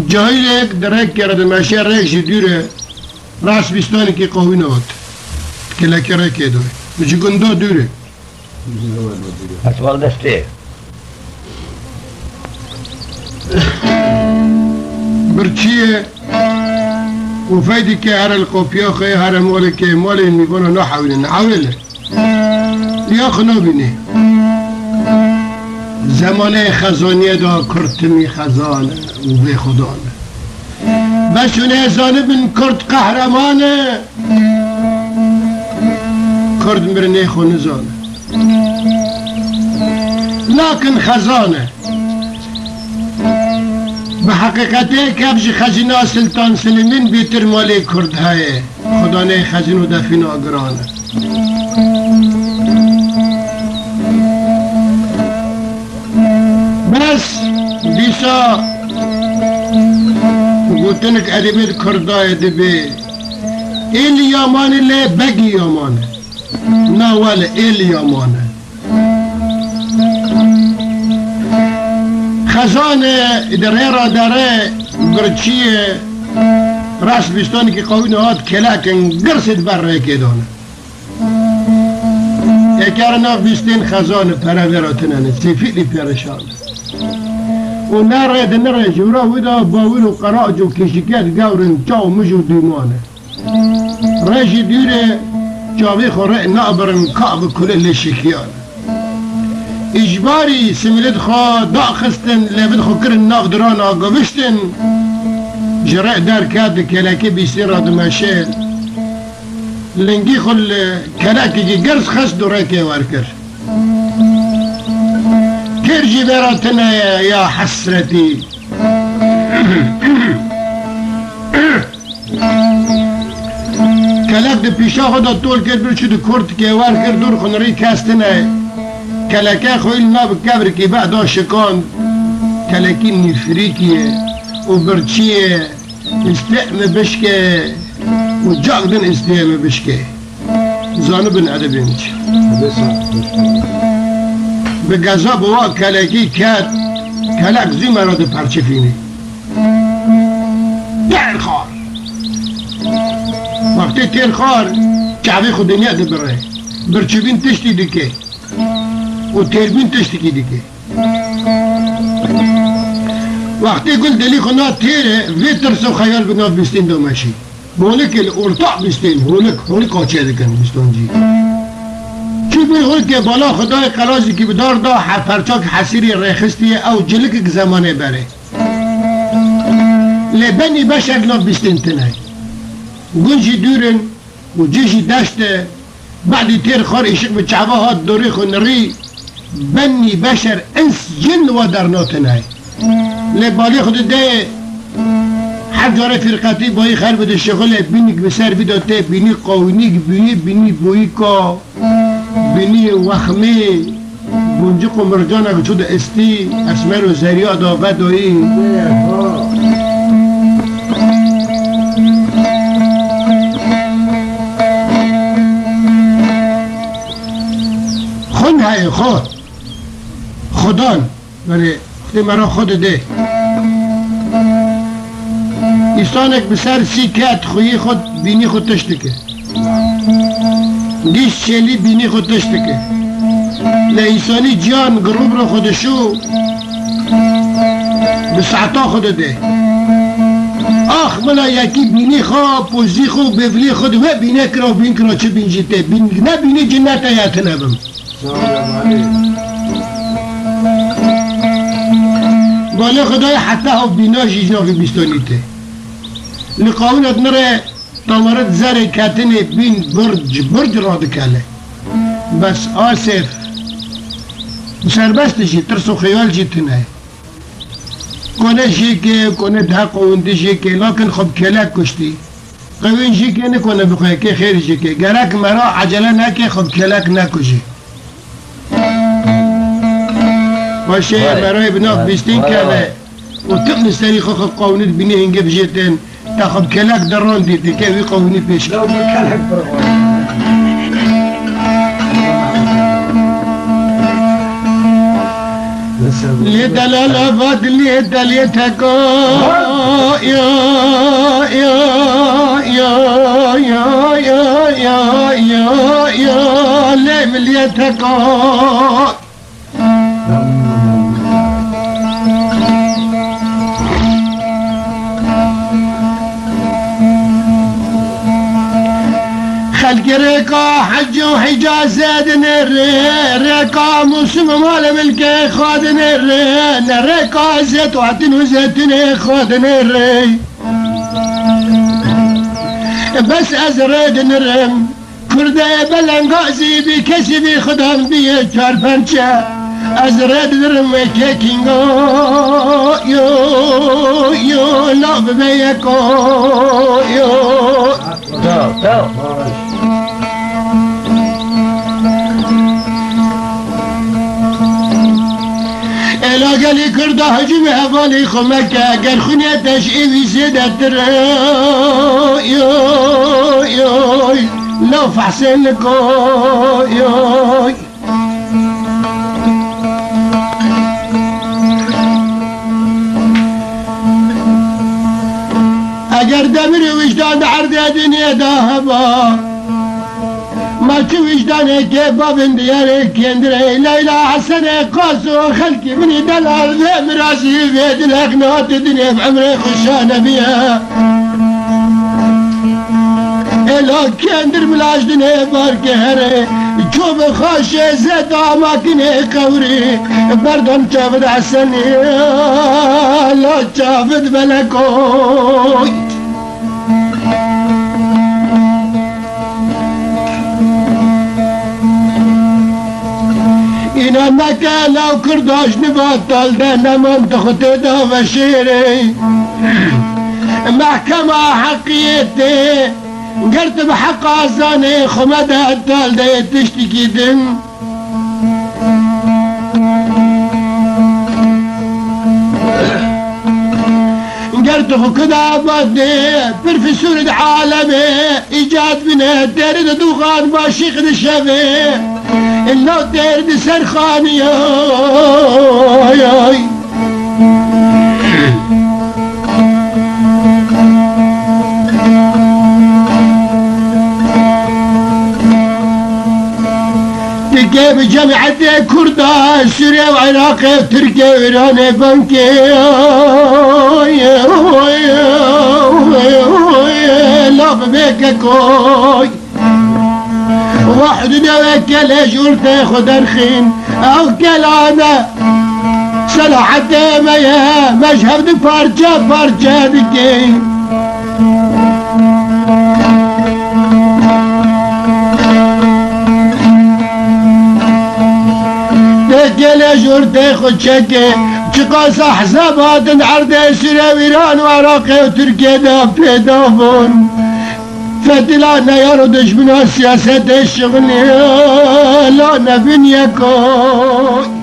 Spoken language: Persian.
جایی یک درک کرده مشه ریک دوره راست بیستانی که قوی نواد که لکه ریکه دوره بچه گنده دوره اسوال دسته برچیه و فایدی که هر القوپیا خیلی هر مولی که مولی میگونه نحاوله یا خنو بینه زمانه خزانیه دا کرتمی خزانه و به خدانه بشونه زانه بین کرد قهرمانه کرد مرنه خونه زانه لكن خزانه بحقیقته کبج خزینه سلطان سلیمین بیتر مالی کرد های خدانه خزینه دفین آگرانه بس دیسا گوتنک ادبیت کردای دبی ایل یامانه لی بگی یامانه نه ولی ایل یامانه خزانه اداره را داره برچیه راست بیستانی که قوی نهاد کلکن گرسید بر ریکه دانه یکر ناف بیستین خزانه پروراتنانه سیفیلی پرشانه و نره جورا ودا باور و قراج و کشکت گورن چاو مجو دیمانه ریشی دیره جاوی خوره نابرن کعب کل شکیانه اجباری سمیلت خواه دا خستن لیبت خو کرن ناف دران آگا بشتن جرع در کاد کلکی بیستین را دمشه لنگی خل کلکی که گرز خست دو ریکه ورکر کرجی براتنا یا حسرتی کلک ده پیشا خدا طول کرد برچو ده کرد که ورکر دور خنری کستنه کلکه خویل ناب کبر که بعدا شکان کلکی نفریکیه و برچیه استعم بشکه و جاگدن استعم بشکه زانو بن عدبینچ به گذا بوا کلکی کرد کلک زی مراد پرچه فینه تیر خار وقتی تیر خار چعبی خود دنیا ده بره برچه بین تشتی دکه و تیر بین تشتی که دکه وقتی گل دلی خونا تیره وی ترس و خیال بنا بیستین دو مشی بولک الارتاع بیستین هولک آچه دکن بیستون جی چی بیخوی که بالا خدای قرازی که بدار دا پرچاک حسیری ریخستیه او جلک زمانه بره لبنی بشر ناب بیستین تنه گنجی دورن و جیشی دشته بعدی تیر خار ایشق به چعبه هات دوری خونری بنی بشر انس جن و درناتنه لبالی خود ده هر جاره فرقتی بایی خیر بده شغل بینی بسر بیداته بینی قوینی بینی بویی که بینی وخمی بونجق و مرجان اگه چود استی اسمر و زریا داوه دایی خون های خود خودان ولی خودی مرا خود ده ایستانک بسر سی کت خویی خود بینی خود تشتکه دیش چلی بینی خود تشتکه لیسانی جان گروب رو خودشو بسعتا خود ده آخ منا یکی بینی خواه پوزی خواه بفلی خود و بینه کرا و بین کرا چه بین جیته نه بینی جنت آیت نبم بالا خدای حتی ها بینا جیجناقی بیستانیته لقاونت نره تامرت زر کتن بین برج راد کله بس آسف سربستشی ترس و خیال جیتنه کنه شیکه کنه ده قوندی شیکه لیکن خب کلک کشتی قوین شیکه نکنه بخواه که خیر شیکه گرک مرا عجله نکه خب کلک نکشی باشه برای بناف بیستین کنه و تقنی سری خود قوانیت بینی هنگه بجیتن تا خب کلک دران دیتی که وی قوانی پیش کن لدلال آباد لدلیتکا یا یا یا یا یا یا یا یا لملیتکا خلق ريقا حج وحجاز ريقا موسم مال ملكي خادن ريقا زيت وعدن وزيتن خادن بس ازرد نرم كرده بلنغازي بكسبي خدام بيه چار پنچه ازرد نرم كيكينغو يو يو لو بيكو يو قالي كرده هجم هفالي خمكة قال خنية تشعيبي سيدة يوي يوي لو فحسن لكو يوي اگر دمري وجدان عرض دنيا داهبا ما وجداني كباب دياري كندري ليلى حسن قاسو خلقي مني دلال مراسي بيد الاقناط الدنيا بعمري خشانه بيها الا كندر ملاش دنيا بارك هري شوف خاشي زاد اماكن قوري بردن شافد حسني لا شافد ملكوت إنا مكا لو كرداش نبطل دانا منطقة دا وشيري محكمة حقيتي قلت بحق عزاني خمدها التال دا تشتكي دم قلت كدا بدي بروفيسور العالمي ايجاد من الدرد دوغان باشيخ الشافي اللو درد سرخاني ياي تلقى بجامعة كردة سوريا وعراق وتركيا وإيران بنكي لا ببيك كوي واحد نوكل جورته خد الخين او كلانا صلاح الدم يا مشهد فرجة دكي دكل جورته خد شكي شقاص حسابات عرض سوريا وإيران وعراق وتركيا دا بيدافون فتلانا يردش من السياسة الشغل لا نبنيكو